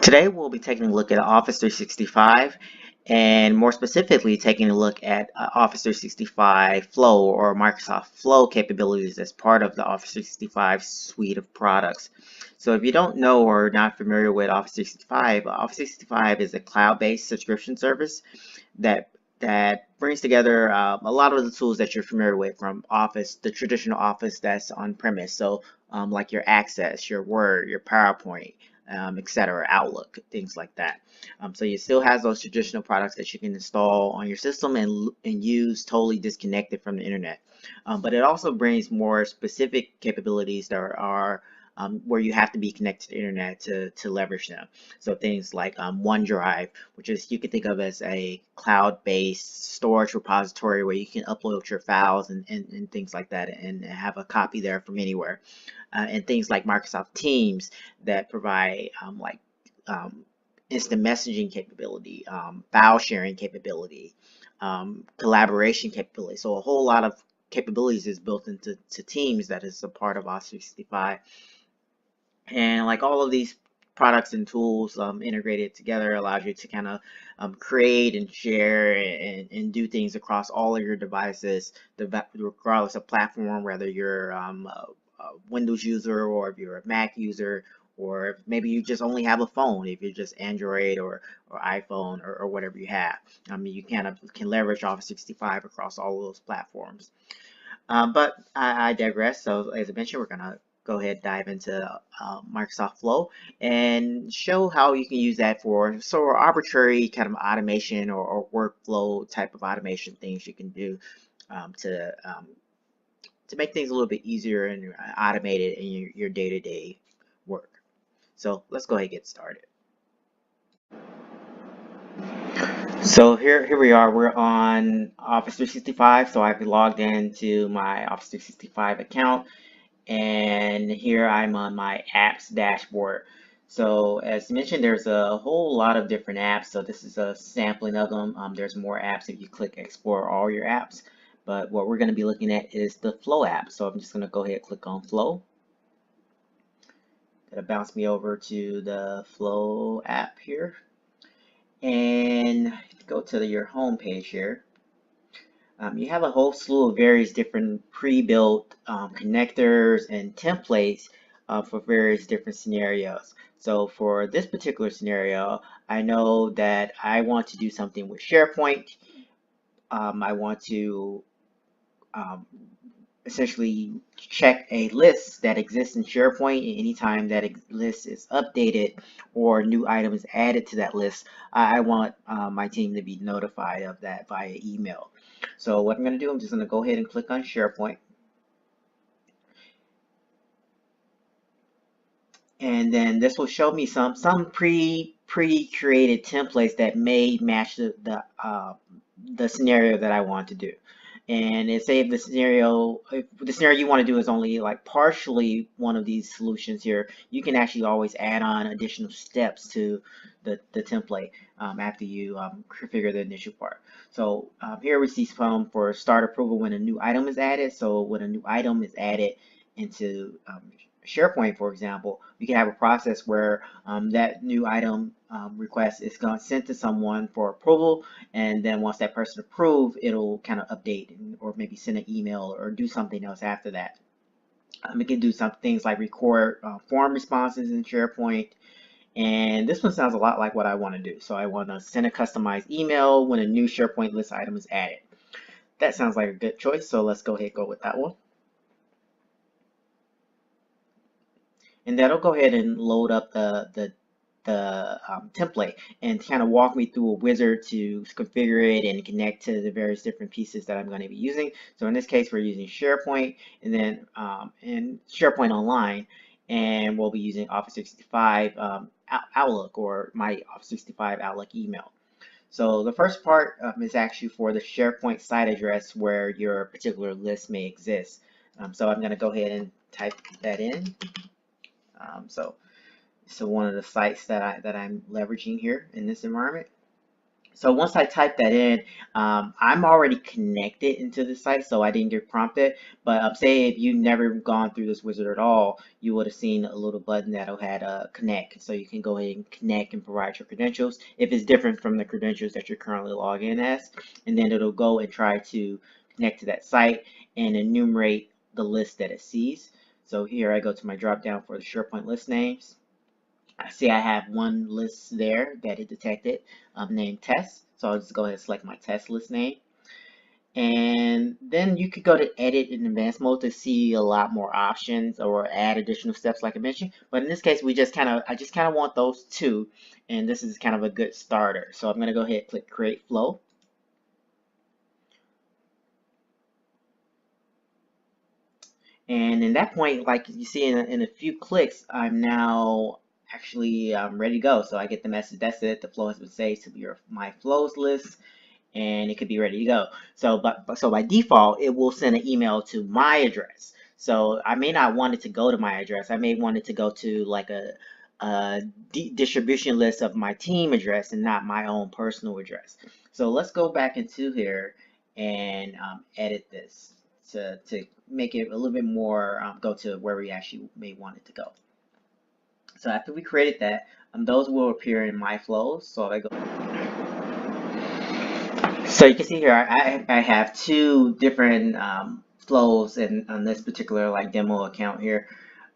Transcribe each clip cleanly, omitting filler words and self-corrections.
Today we'll be taking a look at Office 365 and more specifically taking a look at Office 365 Flow or Microsoft Flow capabilities as part of the Office 365 suite of products. So if you don't know or are not familiar with Office 365, Office 365 is a cloud-based subscription service that brings together a lot of the tools that you're familiar with from Office, the traditional Office that's on premise. So like your Access, your Word, your PowerPoint, etc., Outlook, things like that. So you still has those traditional products that you can install on your system and use totally disconnected from the internet. But it also brings more specific capabilities that are where you have to be connected to the internet to leverage them. So things like OneDrive, which is you can think of as a cloud-based storage repository where you can upload your files and things like that and have a copy there from anywhere. And things like Microsoft Teams that provide instant messaging capability, file sharing capability, collaboration capability. So a whole lot of capabilities is built into Teams that is a part of Office 365. And like all of these products and tools integrated together allows you to kind of create and share and do things across all of your devices, regardless of platform, whether you're a Windows user or if you're a Mac user, or if maybe you just only have a phone, if you're just Android or iPhone or whatever you have. I mean, you kind of can leverage Office 365 across all of those platforms. But I digress. So as I mentioned, we're going to go ahead and dive into Microsoft Flow and show how you can use that for sort of arbitrary kind of automation or workflow type of automation things you can do um, to um, to make things a little bit easier and automated in your day-to-day work. So let's go ahead and get started. So here we are. We're on Office 365. So I've logged into my Office 365 account, and here I'm on my apps dashboard. So as mentioned, there's a whole lot of different apps. So this is a sampling of them. There's more apps if you click explore all your apps. But what we're going to be looking at is the Flow app. So I'm just going to go ahead and click on Flow. It'll bounce me over to the Flow app here. And go to your home page here. You have a whole slew of various different pre-built connectors and templates for various different scenarios. So for this particular scenario, I know that I want to do something with SharePoint. I want to um, essentially check a list that exists in SharePoint, and anytime that list is updated or new item is added to that list, I want my team to be notified of that via email. So what I'm going to do, I'm just going to go ahead and click on SharePoint. And then this will show me some pre-created templates that may match the scenario that I want to do. And say if the scenario you want to do is only like partially one of these solutions here, you can actually always add on additional steps to the template after you configure the initial part. So here we see some for start approval when a new item is added. So when a new item is added into SharePoint, for example, we can have a process where that new item request is going to send to someone for approval, and then once that person approves, it'll kind of update or maybe send an email or do something else after that. We can do some things like record form responses in SharePoint, and this one sounds a lot like what I want to do. So I want to send a customized email when a new SharePoint list item is added. That sounds like a good choice, so let's go ahead and go with that one. And that'll go ahead and load up the template and kind of walk me through a wizard to configure it and connect to the various different pieces that I'm going to be using. So in this case, we're using SharePoint and then SharePoint Online, and we'll be using Office 365 Outlook or my Office 365 Outlook email. So the first part is actually for the SharePoint site address where your particular list may exist. So I'm going to go ahead and type that in. So one of the sites that I'm leveraging here in this environment. So once I type that in, I'm already connected into the site, so I didn't get prompted. But say if you've never gone through this wizard at all, you would have seen a little button that'll had connect. So you can go ahead and connect and provide your credentials if it's different from the credentials that you're currently logged in as. And then it'll go and try to connect to that site and enumerate the list that it sees. So here I go to my drop down for the Sharepoint list names. I see I have one list there that it detected named test. So I'll just go ahead and select my test list name. And then you could go to edit in advanced mode to see a lot more options or add additional steps like I mentioned. But in this case, I just kind of want those two. And this is kind of a good starter. So I'm going to go ahead and click create flow. And in that point, like you see in a few clicks, I'm now actually ready to go. So I get the message, that's it, the flow has been saved to my flows list, and it could be ready to go. So by default, it will send an email to my address. So I may not want it to go to my address. I may want it to go to like a distribution list of my team address and not my own personal address. So let's go back into here and edit this to make it a little bit more go to where we actually may want it to go. So after we created that, those will appear in my flows. So if I go, so you can see here I have two different flows on this particular like demo account here.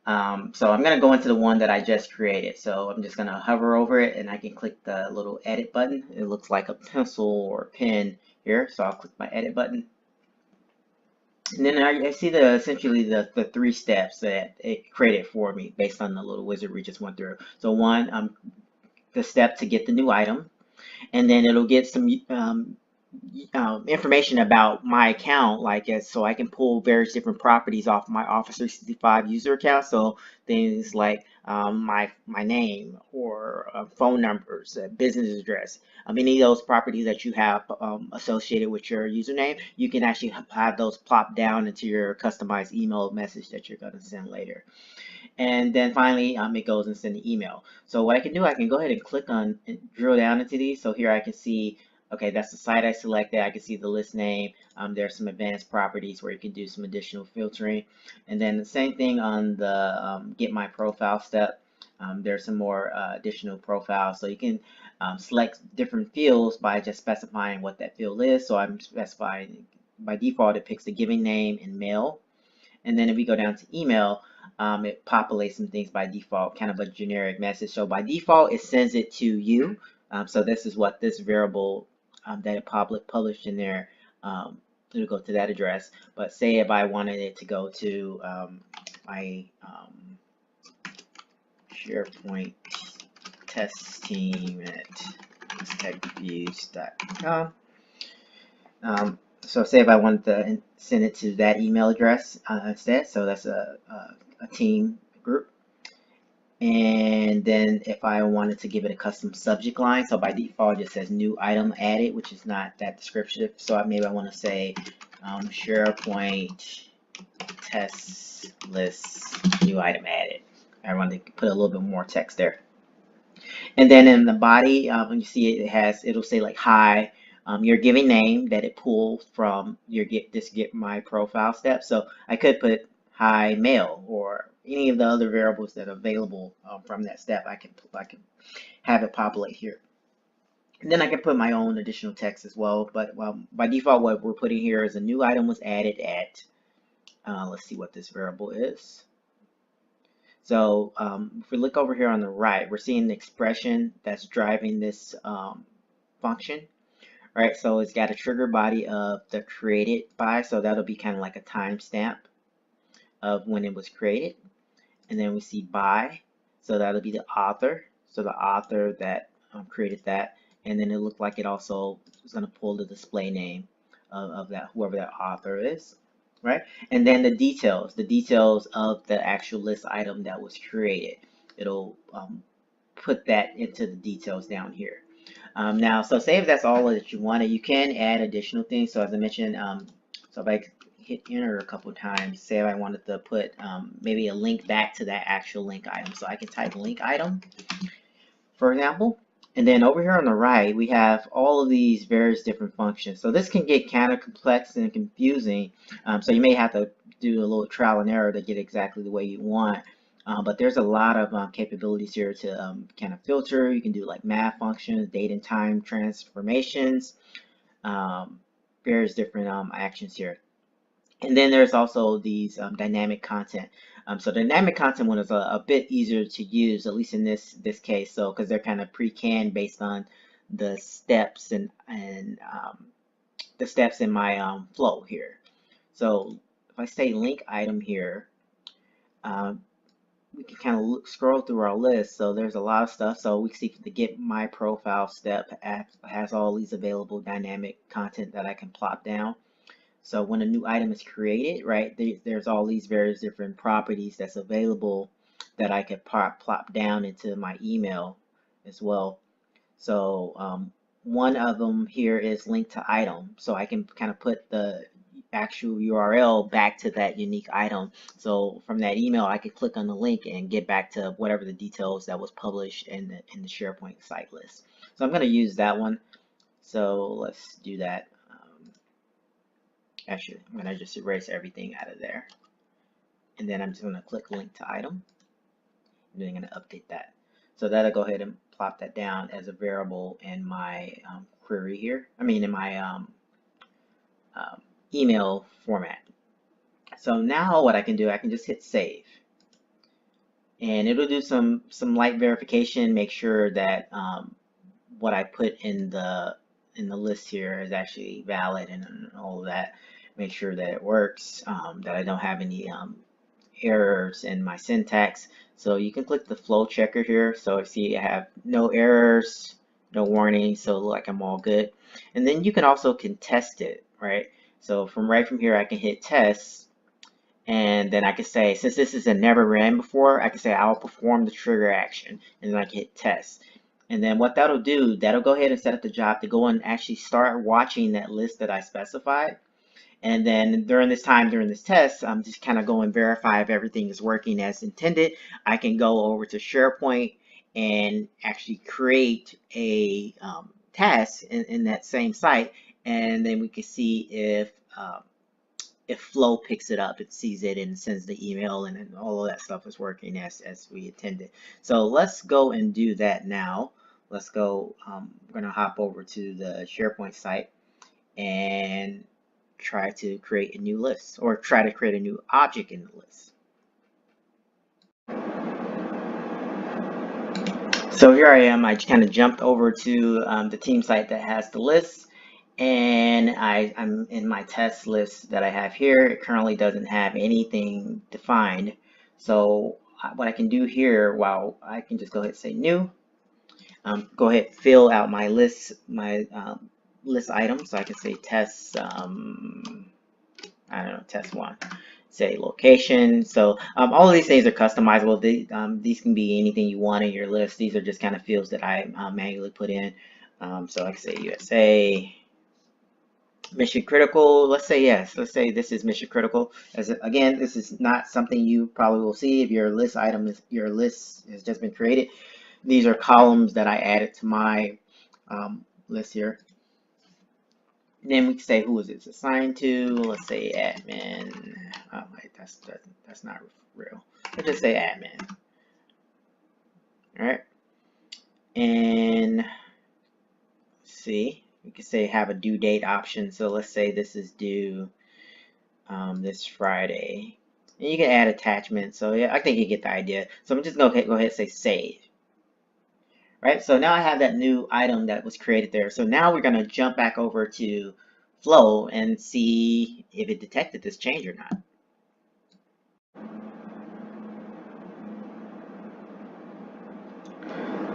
So I'm going to go into the one that I just created. So I'm just going to hover over it and I can click the little edit button. It looks like a pencil or pen here. So I'll click my edit button. And then I see essentially the three steps that it created for me based on the little wizard we just went through. So one, the step to get the new item, and then it'll get some information about my account, like so I can pull various different properties off my Office 365 user account. So things like my name or phone numbers, business address, any of those properties that you have associated with your username, you can actually have those plop down into your customized email message that you're going to send later. And then finally, it goes and send the email. So what I can do, I can go ahead and click on and drill down into these. So here I can see, okay, that's the site I selected. I can see the list name. There's some advanced properties where you can do some additional filtering. And then the same thing on the get my profile step. There's some more additional profiles. So you can select different fields by just specifying what that field is. So I'm specifying, by default, it picks the giving name and mail. And then if we go down to email, it populates some things by default, kind of a generic message. So by default, it sends it to you. So this is what this variable that it published in there, it'll go to that address. But say if I wanted it to go to my Sharepoint test team at techreviews.com. So say if I wanted to send it to that email address instead, so that's a team group. And then if I wanted to give it a custom subject line, so by default it just says new item added, which is not that descriptive. So maybe I want to say Sharepoint test list new item added. I want to put a little bit more text there. And then in the body, when you see it'll say like hi, your giving name that it pulled from your get my profile step. So I could put hi mail or any of the other variables that are available from that step. I can have it populate here. And then I can put my own additional text as well. But by default, what we're putting here is a new item was added at. Let's see what this variable is. So if we look over here on the right, we're seeing the expression that's driving this function. Right, so it's got a trigger body of the created by, so that'll be kind of like a timestamp of when it was created. And then we see by, so that'll be the author, so the author that created that. And then it looked like it also is going to pull the display name of that, whoever that author is. Right, and then the details of the actual list item that was created. It'll put that into the details down here. Now, so say if that's all that you wanted, you can add additional things. So as I mentioned, so if I hit enter a couple times, say if I wanted to put maybe a link back to that actual link item. So I can type link item, for example, And then over here on the right, we have all of these various different functions. So this can get kind of complex and confusing. So you may have to do a little trial and error to get exactly the way you want. But there's a lot of capabilities here to kind of filter. You can do like math functions, date and time transformations, various different actions here. And then there's also these dynamic content. So dynamic content one is a bit easier to use, at least in this case. So because they're kind of pre-canned based on the steps and the steps in my flow here. So if I say link item here, we can kind of scroll through our list. So there's a lot of stuff. So we see the get my profile step has all these available dynamic content that I can plop down. So when a new item is created, right, there's all these various different properties that's available that I could plop down into my email as well. So one of them here is link to item. So I can kind of put the actual URL back to that unique item. So from that email, I could click on the link and get back to whatever the details that was published in the SharePoint site list. So I'm going to use that one. So let's do that. Actually, I'm going to just erase everything out of there. And then I'm just going to click link to item. And then I'm going to update that. So that'll go ahead and plop that down as a variable in my query here. I mean, in my email format. So now what I can do, I can just hit save. And it'll do some light verification, make sure that what I put in the list here is actually valid and all of that. Make sure that it works, that I don't have any errors in my syntax. So you can click the flow checker here. So I see I have no errors, no warnings, so like I'm all good. And then you can also contest it, right? So right from here, I can hit test, and then I can say, since this is a never ran before, I can say I'll perform the trigger action, and then I can hit test. And then what that'll do, that'll go ahead and set up the job to go and actually start watching that list that I specified. And then during this test, I'm just kind of go and verify if everything is working as intended. I can go over to SharePoint and actually create a task in that same site, and then we can see if Flow picks it up, it sees it and sends the email, and all of that stuff is working as we intended. So let's go and do that now. Let's go. We're going to hop over to the SharePoint site and try to create a new list, or try to create a new object in the list. So here I am. I kind of jumped over to the team site that has the list, and I'm in my test list that I have here. It currently doesn't have anything defined. So what I can do here, well, I can just go ahead and say new. Go ahead and fill out my list, list items. So I can say test, I don't know, test one. Say location. So all of these things are customizable. These can be anything you want in your list. These are just kind of fields that I manually put in. So I can say USA, mission critical. Let's say yes. Let's say this is mission critical. Again, this is not something you probably will see if your list has just been created. These are columns that I added to my list here. Then we can say who is it assigned to. Let's say admin. Oh wait, that's not real. Let's just say admin. All right. And let's see. We can say have a due date option. So let's say this is due this Friday. And you can add attachments. So yeah, I think you get the idea. So I'm just gonna go ahead and say save. Right, so now I have that new item that was created there. So now we're going to jump back over to Flow and see if it detected this change or not.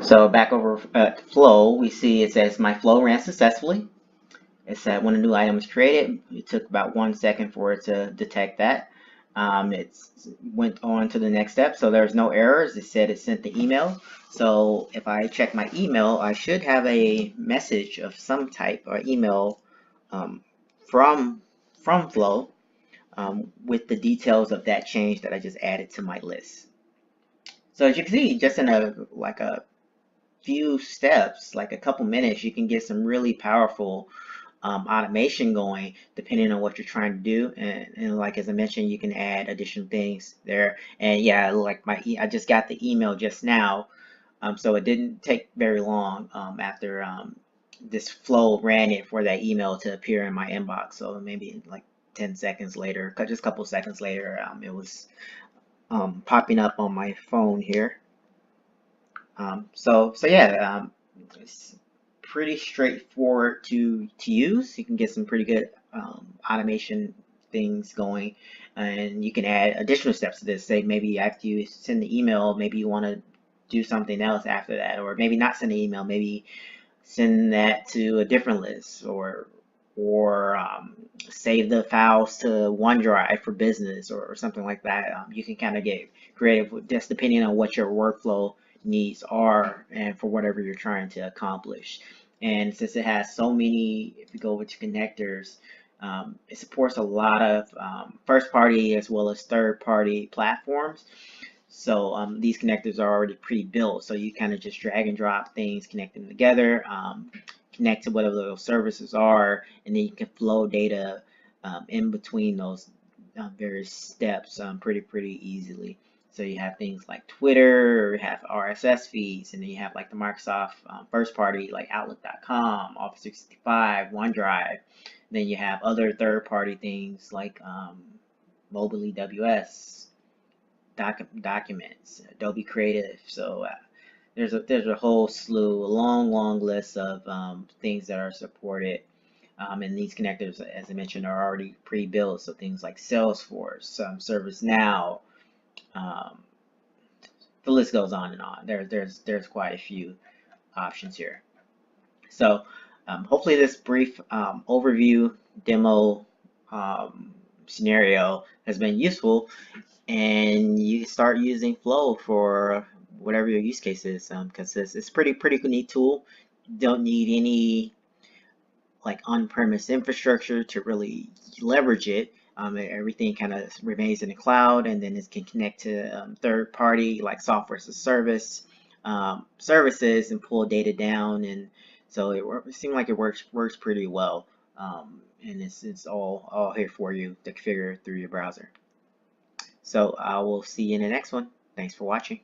So back over at Flow, we see it says my flow ran successfully. It said when a new item was created, it took about 1 second for it to detect that. It went on to the next step, so there's no errors. It said it sent the email. So if I check my email, I should have a message of some type or email from Flow with the details of that change that I just added to my list. So as you can see, just in a few steps, like a couple minutes, you can get some really powerful automation going depending on what you're trying to do. And like as I mentioned, you can add additional things there. And yeah, like I just got the email just now, so it didn't take very long after this flow ran it for that email to appear in my inbox. So maybe like 10 seconds later, just a couple seconds later, it was popping up on my phone here. So yeah, it's pretty straightforward to use. You can get some pretty good automation things going, and you can add additional steps to this. Say maybe after you send the email, maybe you want to do something else after that, or maybe not send an email, maybe send that to a different list, or save the files to OneDrive for business, or something like that. You can kind of get creative just depending on what your workflow needs are and for whatever you're trying to accomplish. And since it has so many, if you go over to connectors, it supports a lot of first party as well as third party platforms. So these connectors are already pre-built, so you kind of just drag and drop things, connect them together, connect to whatever those services are, and then you can flow data in between those various steps pretty easily. So you have things like Twitter, you have RSS feeds, and then you have like the Microsoft first party like Outlook.com, Office 365, OneDrive. Then you have other third party things like Mobile EWS, documents, Adobe Creative. So there's a whole slew, a long list of things that are supported. And these connectors, as I mentioned, are already pre-built. So things like Salesforce, ServiceNow, the list goes on and on. There's quite a few options here. So hopefully this brief overview demo scenario has been useful, and you start using Flow for whatever your use case is, because it's pretty neat tool. You don't need any like on-premise infrastructure to really leverage it. Everything kind of remains in the cloud, and then it can connect to third-party like software as a service services and pull data down, and so it seemed like it works pretty well. And it's all here for you to configure through your browser. So I will see you in the next one. Thanks for watching.